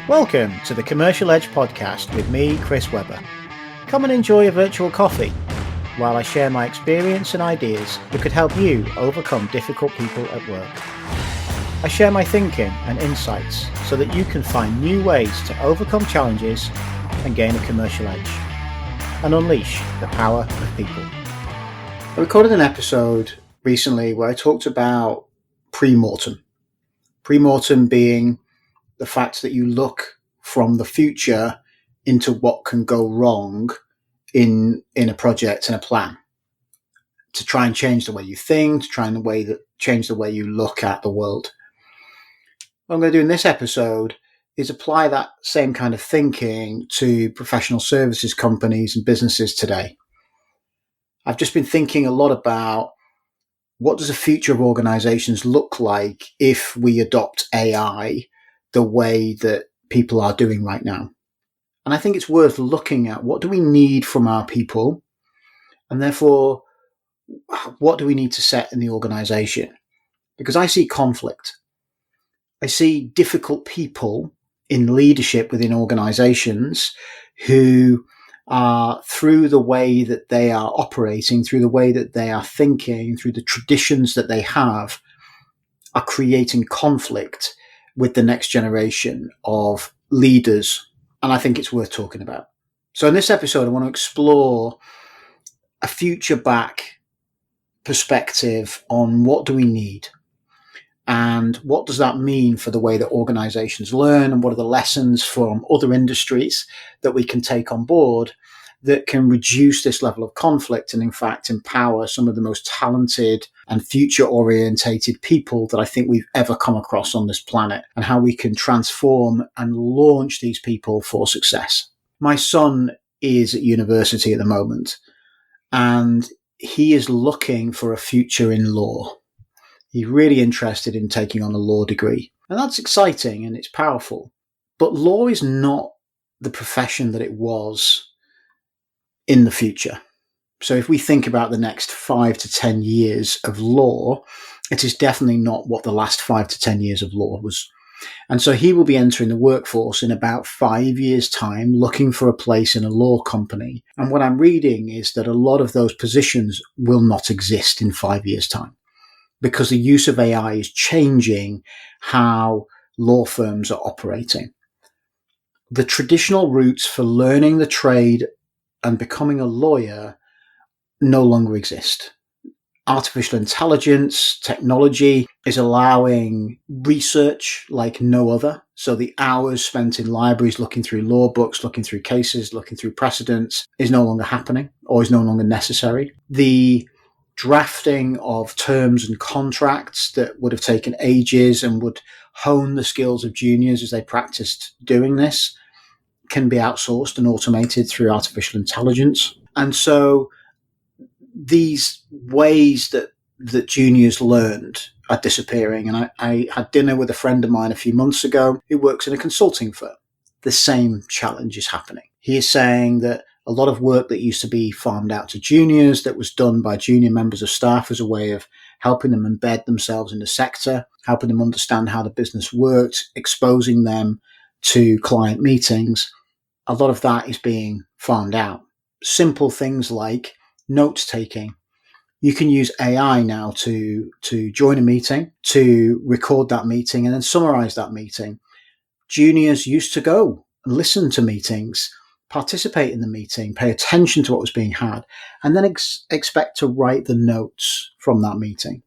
Welcome to the Commercial Edge podcast with me, Chris Webber. Come and enjoy a virtual coffee while I share my experience and ideas that could help you overcome difficult people at work. I share my thinking and insights so that you can find new ways to overcome challenges and gain a commercial edge and unleash the power of people. I recorded an episode recently where I talked about pre-mortem. Pre-mortem being the fact that you look from the future into what can go wrong in a project and a plan to try and change the way you think, to try and change the way you look at the world. What I'm going to do in this episode is apply that same kind of thinking to professional services companies and businesses today. I've just been thinking a lot about what does the future of organizations look like if we adopt AI the way that people are doing right now. And I think it's worth looking at what do we need from our people, and therefore what do we need to set in the organization? Because I see conflict. I see difficult people in leadership within organizations who are, through the way that they are operating, through the way that they are thinking, through the traditions that they have, are creating conflict with the next generation of leaders. And I think it's worth talking about. So in this episode, I want to explore a future back perspective on what do we need and what does that mean for the way that organizations learn, and what are the lessons from other industries that we can take on board that can reduce this level of conflict and in fact empower some of the most talented and future orientated people that I think we've ever come across on this planet, and how we can transform and launch these people for success. My son is at university at the moment, and he is looking for a future in law. He's really interested in taking on a law degree, and that's exciting and it's powerful. But law is not the profession that it was in the future. So if we think about the next 5 to 10 years of law, it is definitely not what the last 5 to 10 years of law was. And so he will be entering the workforce in about 5 years' time, looking for a place in a law company. And what I'm reading is that a lot of those positions will not exist in 5 years' time, because the use of AI is changing how law firms are operating. The traditional routes for learning the trade and becoming a lawyer no longer exist. Artificial intelligence, technology is allowing research like no other. So the hours spent in libraries looking through law books, looking through cases, looking through precedents is no longer happening or is no longer necessary. The drafting of terms and contracts that would have taken ages and would hone the skills of juniors as they practiced doing this can be outsourced and automated through artificial intelligence. And so these ways that juniors learned are disappearing. And I had dinner with a friend of mine a few months ago who works in a consulting firm. The same challenge is happening. He is saying that a lot of work that used to be farmed out to juniors, that was done by junior members of staff as a way of helping them embed themselves in the sector, helping them understand how the business worked, exposing them to client meetings, a lot of that is being farmed out. Simple things like notes taking. You can use AI now to join a meeting, to record that meeting and then summarize that meeting. Juniors used to go and listen to meetings, participate in the meeting, pay attention to what was being had, and then expect to write the notes from that meeting.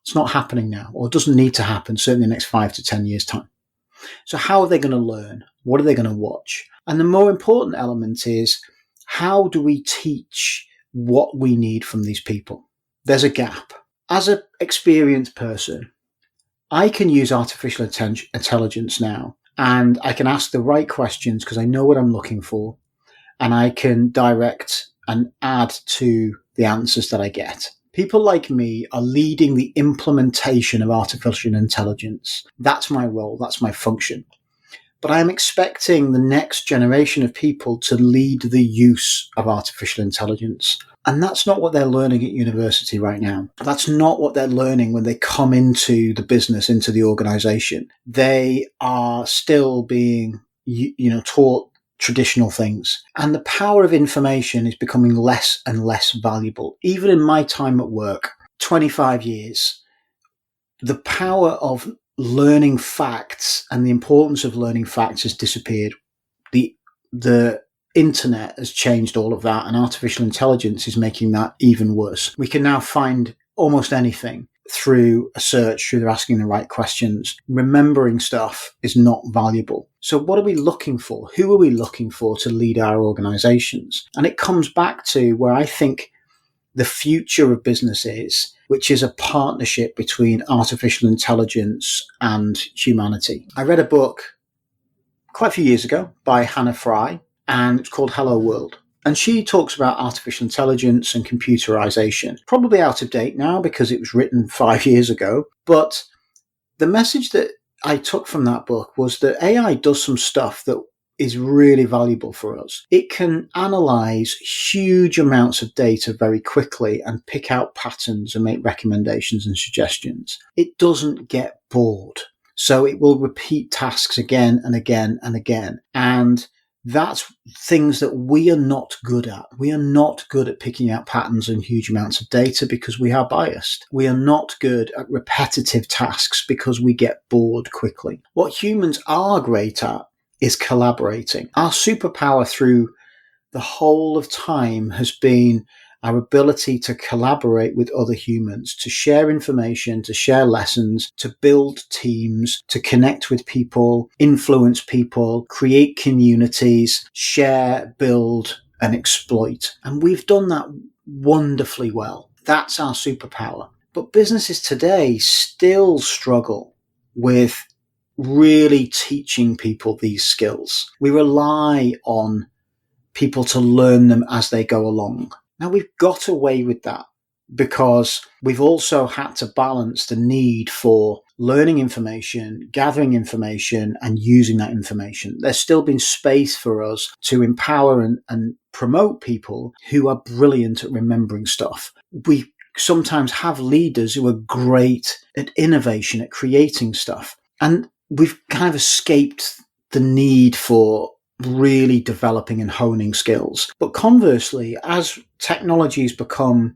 It's not happening now, or it doesn't need to happen, certainly in the next 5 to 10 years' time. So how are they going to learn? What are they going to watch? And the more important element is, how do we teach what we need from these people? There's a gap. As an experienced person, I can use artificial intelligence now, and I can ask the right questions because I know what I'm looking for, and I can direct and add to the answers that I get. People like me are leading the implementation of artificial intelligence. That's my role. That's my function. But I'm expecting the next generation of people to lead the use of artificial intelligence. And that's not what they're learning at university right now. That's not what they're learning when they come into the business, into the organization. They are still being, taught traditional things. And the power of information is becoming less and less valuable. Even in my time at work, 25 years, the power of learning facts and the importance of learning facts has disappeared. The internet has changed all of that, and artificial intelligence is making that even worse. We can now find almost anything through a search, through asking the right questions. Remembering stuff is not valuable. So what are we looking for? Who are we looking for to lead our organizations? And it comes back to where I think the future of business is, which is a partnership between artificial intelligence and humanity. I read a book quite a few years ago by Hannah Fry, and it's called Hello World. And she talks about artificial intelligence and computerization. Probably out of date now because it was written 5 years ago. But the message that I took from that book was that AI does some stuff that is really valuable for us. It can analyze huge amounts of data very quickly and pick out patterns and make recommendations and suggestions. It doesn't get bored. So it will repeat tasks again and again and again. And that's things that we are not good at. We are not good at picking out patterns and huge amounts of data because we are biased. We are not good at repetitive tasks because we get bored quickly. What humans are great at is collaborating. Our superpower through the whole of time has been our ability to collaborate with other humans, to share information, to share lessons, to build teams, to connect with people, influence people, create communities, share, build, and exploit. And we've done that wonderfully well. That's our superpower. But businesses today still struggle with really teaching people these skills. We rely on people to learn them as they go along. Now, we've got away with that because we've also had to balance the need for learning information, gathering information, and using that information. There's still been space for us to empower and promote people who are brilliant at remembering stuff. We sometimes have leaders who are great at innovation, at creating stuff. And we've kind of escaped the need for really developing and honing skills. But conversely, as technologies become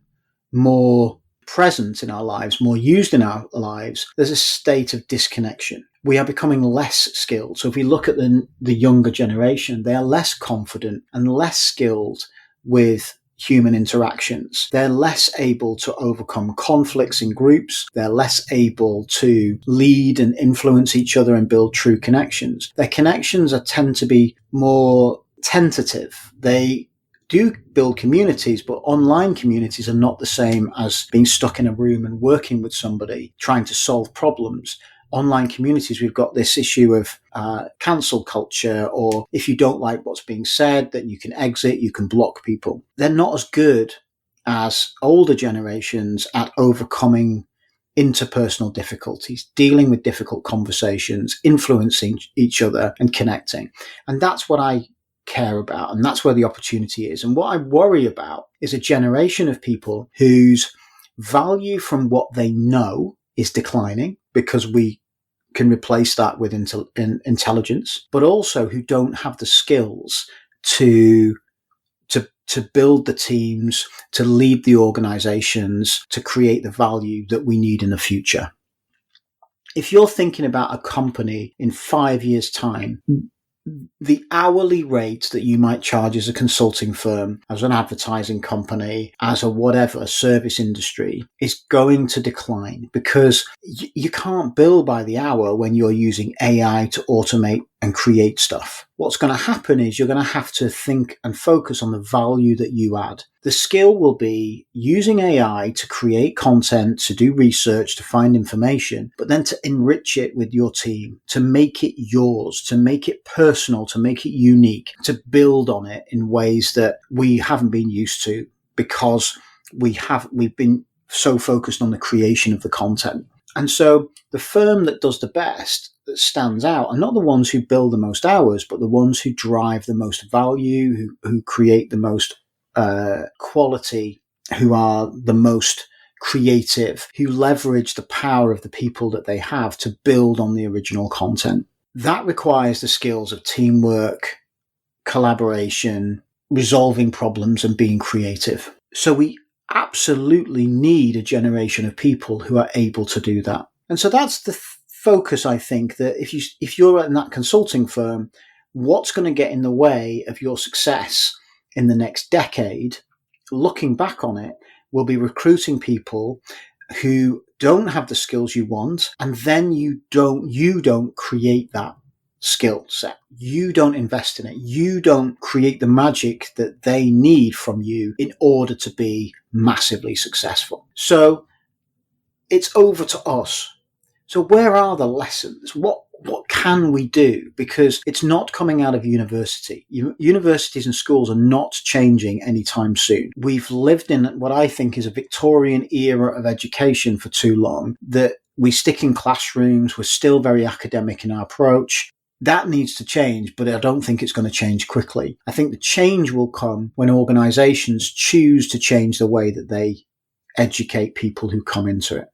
more present in our lives, more used in our lives, there's a state of disconnection. We are becoming less skilled. So if we look at the younger generation, they are less confident and less skilled with human interactions. They're less able to overcome conflicts in groups. They're less able to lead and influence each other and build true connections. Their connections tend to be more tentative. They do build communities, but online communities are not the same as being stuck in a room and working with somebody, trying to solve problems. Online communities, we've got this issue of cancel culture, or if you don't like what's being said, then you can exit, you can block people. They're not as good as older generations at overcoming interpersonal difficulties, dealing with difficult conversations, influencing each other and connecting. And that's what I care about, and that's where the opportunity is. And what I worry about is a generation of people whose value from what they know is declining because we can replace that with intelligence, but also who don't have the skills to build the teams, to lead the organizations, to create the value that we need in the future. If you're thinking about a company in 5 years' time, the hourly rate that you might charge as a consulting firm, as an advertising company, as a whatever service industry is going to decline because you can't bill by the hour when you're using AI to automate and create stuff. What's going to happen is you're going to have to think and focus on the value that you add. The skill will be using AI to create content, to do research, to find information, but then to enrich it with your team, to make it yours, to make it personal, to make it unique, to build on it in ways that we haven't been used to because we've been so focused on the creation of the content. And so the firm that does the best, that stands out, are not the ones who build the most hours, but the ones who drive the most value, who create the most quality who are the most creative, who leverage the power of the people that they have to build on the original content. That requires the skills of teamwork, collaboration, resolving problems, and being creative. So we absolutely need a generation of people who are able to do that. And so that's the focus, I think, that if you're in that consulting firm, what's going to get in the way of your success in the next decade, looking back on it, will be recruiting people who don't have the skills you want, and then you don't create that skill set. You don't invest in it. You don't create the magic that they need from you in order to be massively successful. So it's over to us. So where are the lessons? What can we do? Because it's not coming out of university. Universities and schools are not changing anytime soon. We've lived in what I think is a Victorian era of education for too long, that we stick in classrooms. We're still very academic in our approach. That needs to change, but I don't think it's going to change quickly. I think the change will come when organizations choose to change the way that they educate people who come into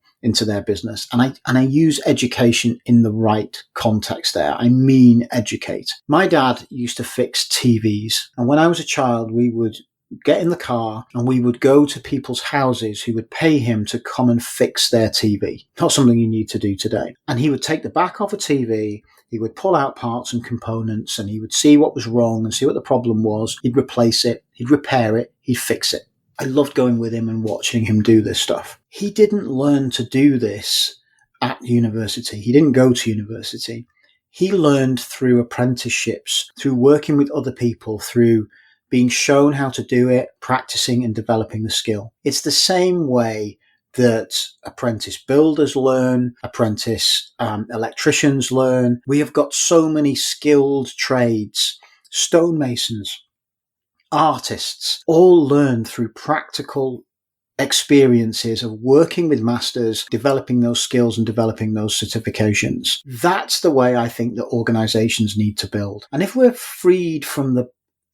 their business. And I use education in the right context there. I mean educate. My dad used to fix TVs. And when I was a child, we would get in the car and we would go to people's houses who would pay him to come and fix their TV. Not something you need to do today. And he would take the back off a TV, he would pull out parts and components, and he would see what was wrong and see what the problem was. He'd replace it, he'd repair it, he'd fix it. I loved going with him and watching him do this stuff. He didn't learn to do this at university. He didn't go to university. He learned through apprenticeships, through working with other people, through being shown how to do it, practicing and developing the skill. It's the same way that apprentice builders learn, apprentice electricians learn. We have got so many skilled trades, stonemasons, artists, all learn through practical experiences of working with masters, developing those skills and developing those certifications. That's the way I think that organizations need to build. And if we're freed from the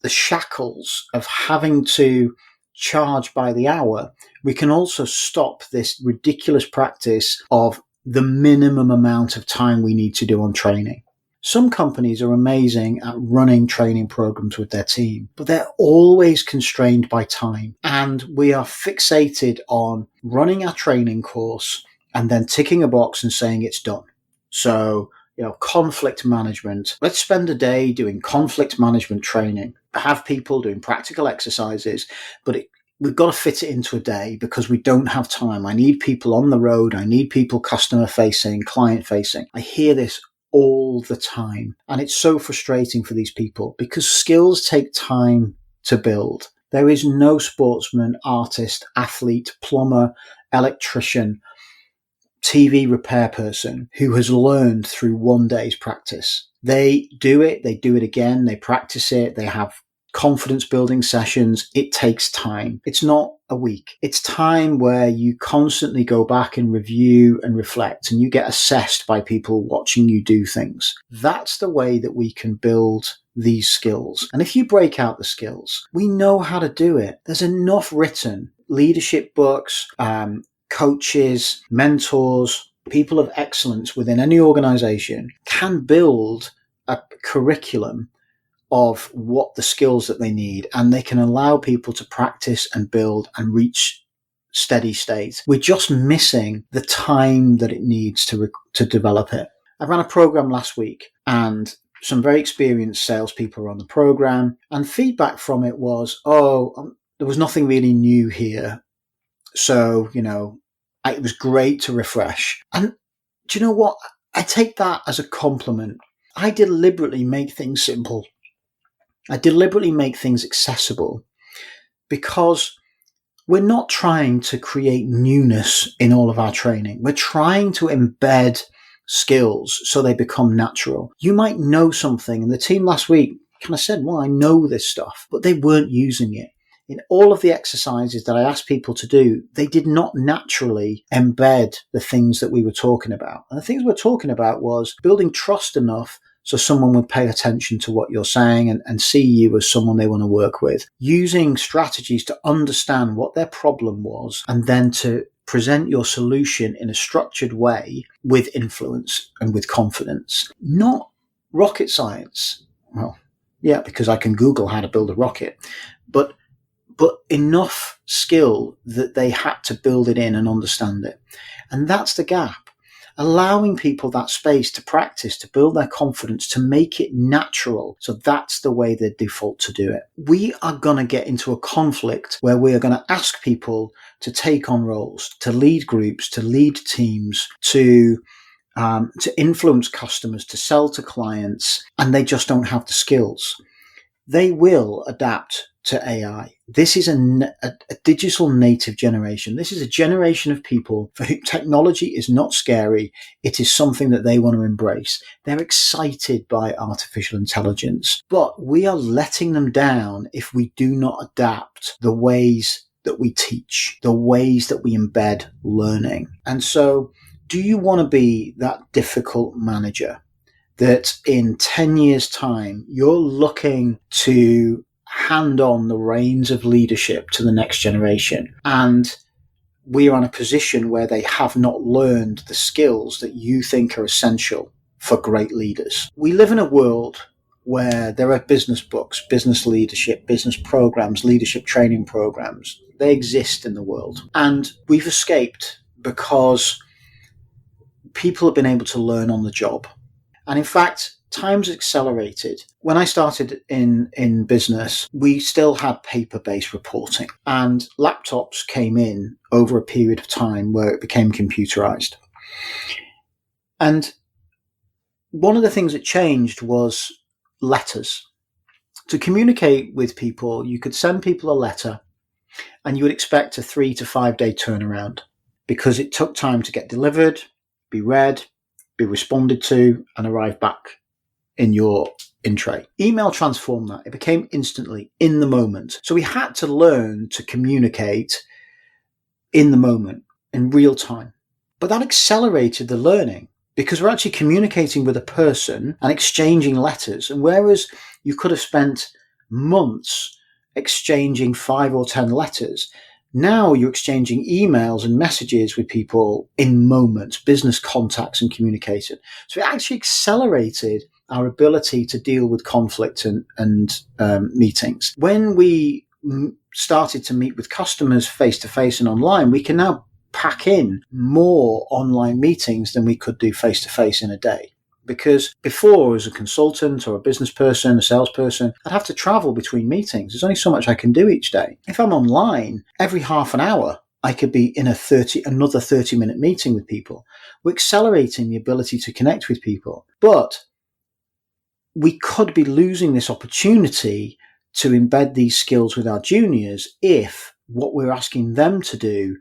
shackles of having to charge by the hour, we can also stop this ridiculous practice of the minimum amount of time we need to do on training. Some companies are amazing at running training programs with their team, but they're always constrained by time. And we are fixated on running our training course and then ticking a box and saying it's done. So, conflict management. Let's spend a day doing conflict management training. Have people doing practical exercises, but we've got to fit it into a day because we don't have time. I need people on the road. I need people customer facing, client facing. I hear this all the time. And it's so frustrating for these people because skills take time to build. There is no sportsman, artist, athlete, plumber, electrician, TV repair person who has learned through one day's practice. They do it again, they practice it, they have confidence building sessions. It takes time. It's not a week. It's time where you constantly go back and review and reflect, and you get assessed by people watching you do things. That's the way that we can build these skills. And if you break out the skills, we know how to do it. There's enough written leadership books, coaches, mentors, people of excellence within any organization can build a curriculum of what the skills that they need, and they can allow people to practice and build and reach steady state. We're just missing the time that it needs to develop it. I ran a program last week and some very experienced salespeople were on the program, and feedback from it was, there was nothing really new here. So, it was great to refresh. And do you know what? I take that as a compliment. I deliberately make things simple. I deliberately make things accessible because we're not trying to create newness in all of our training. We're trying to embed skills so they become natural. You might know something, and the team last week kind of said, well, I know this stuff, but they weren't using it. In all of the exercises that I asked people to do, they did not naturally embed the things that we were talking about. And the things we're talking about was building trust enough so someone would pay attention to what you're saying and see you as someone they want to work with. Using strategies to understand what their problem was and then to present your solution in a structured way with influence and with confidence. Not rocket science. Well, yeah, because I can Google how to build a rocket, but enough skill that they had to build it in and understand it. And that's the gap. Allowing people that space to practice, to build their confidence, to make it natural. So that's the way they default to do it. We are going to get into a conflict where we are going to ask people to take on roles, to lead groups, to lead teams, to influence customers, to sell to clients, and they just don't have the skills. They will adapt to AI. This is a digital native generation. This is a generation of people for whom technology is not scary. It is something that they want to embrace. They're excited by artificial intelligence, but we are letting them down if we do not adapt the ways that we teach, the ways that we embed learning. And so, do you want to be that difficult manager that in 10 years' time, you're looking to hand on the reins of leadership to the next generation, and we are in a position where they have not learned the skills that you think are essential for great leaders? We live in a world where there are business books, business leadership, business programs, leadership training programs. They exist in the world, and we've escaped because people have been able to learn on the job. And in fact, time's accelerated. When I started in business, we still had paper-based reporting, and laptops came in over a period of time where it became computerized. And one of the things that changed was letters. To communicate with people, you could send people a letter and you would expect a 3 to 5 day turnaround because it took time to get delivered, be read, be responded to, and arrive back in your in-tray. Email transformed that. It became instantly, in the moment. So we had to learn to communicate in the moment, in real time. But that accelerated the learning because we're actually communicating with a person and exchanging letters. And whereas you could have spent months exchanging 5 or 10 letters, now you're exchanging emails and messages with people in moments, business contacts and communication. So it actually accelerated our ability to deal with conflict and meetings. When we started to meet with customers face-to-face and online, we can now pack in more online meetings than we could do face-to-face in a day. Because before, as a consultant or a business person, a salesperson, I'd have to travel between meetings. There's only so much I can do each day. If I'm online, every half an hour, I could be in another 30-minute meeting with people. We're accelerating the ability to connect with people. But we could be losing this opportunity to embed these skills with our juniors if what we're asking them to do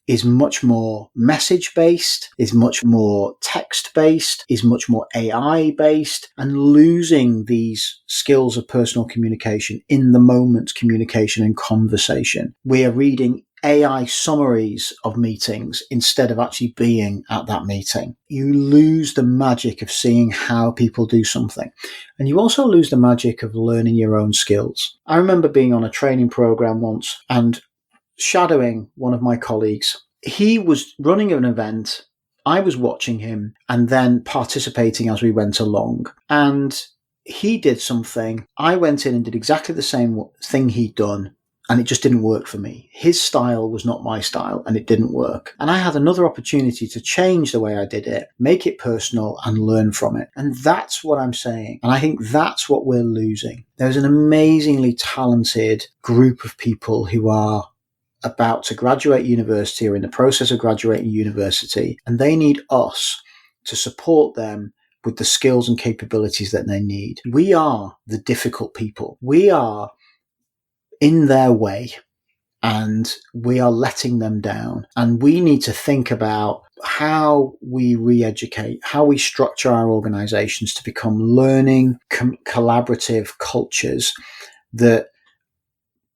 is much more message-based, is much more text-based, is much more AI-based, and losing these skills of personal communication, in the moment communication and conversation. We are reading AI summaries of meetings instead of actually being at that meeting. You lose the magic of seeing how people do something. And you also lose the magic of learning your own skills. I remember being on a training program once and shadowing one of my colleagues. He was running an event. I was watching him and then participating as we went along. And he did something. I went in and did exactly the same thing he'd done. And it just didn't work for me. His style was not my style and it didn't work. And I had another opportunity to change the way I did it, make it personal and learn from it. And that's what I'm saying. And I think that's what we're losing. There's an amazingly talented group of people who are about to graduate university or in the process of graduating university, and they need us to support them with the skills and capabilities that they need. We are the difficult people. We are in their way and we are letting them down. And we need to think about how we re-educate, how we structure our organizations to become learning, collaborative cultures that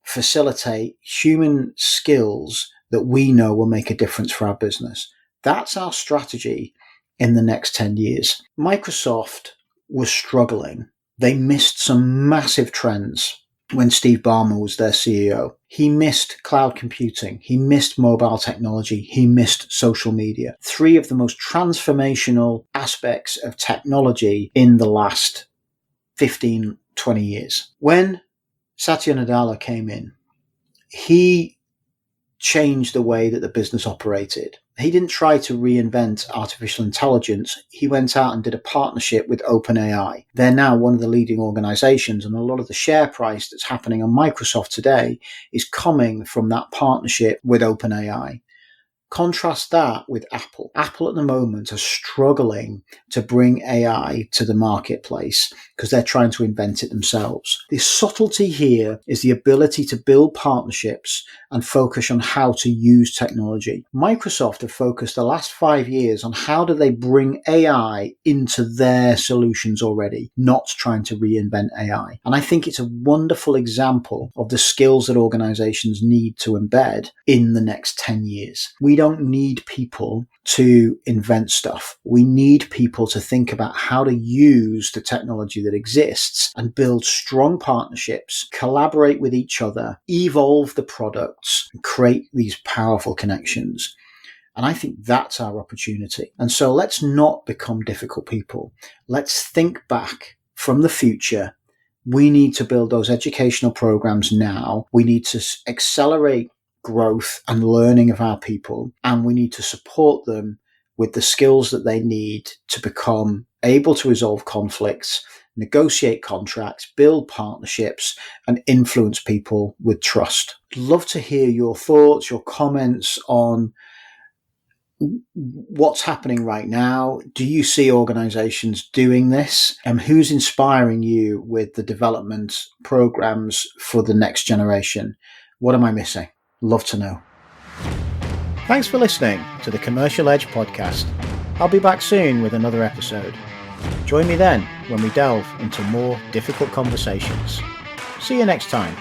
facilitate human skills that we know will make a difference for our business. That's our strategy in the next 10 years. Microsoft was struggling. They missed some massive trends when Steve Ballmer was their CEO. He missed cloud computing. He missed mobile technology. He missed social media. 3 of the most transformational aspects of technology in the last 15, 20 years. When Satya Nadella came in, he changed the way that the business operated. He didn't try to reinvent artificial intelligence. He went out and did a partnership with OpenAI. They're now one of the leading organizations, and a lot of the share price that's happening on Microsoft today is coming from that partnership with OpenAI. Contrast that with Apple. Apple at the moment are struggling to bring AI to the marketplace because they're trying to invent it themselves. The subtlety here is the ability to build partnerships and focus on how to use technology. Microsoft have focused the last 5 years on how do they bring AI into their solutions already, not trying to reinvent AI. And I think it's a wonderful example of the skills that organizations need to embed in the next 10 years. We don't need people to invent stuff. We need people to think about how to use the technology that exists and build strong partnerships, collaborate with each other, evolve the products, and create these powerful connections. And I think that's our opportunity. And so let's not become difficult people. Let's think back from the future. We need to build those educational programs now. We need to accelerate growth and learning of our people, and we need to support them with the skills that they need to become able to resolve conflicts, negotiate contracts, build partnerships, and influence people with trust. I'd love to hear your thoughts, your comments on what's happening right now. Do you see organizations doing this? And who's inspiring you with the development programs for the next generation? What am I missing? Love to know. Thanks for listening to the Commercial Edge podcast. I'll be back soon with another episode. Join me then when we delve into more difficult conversations. See you next time.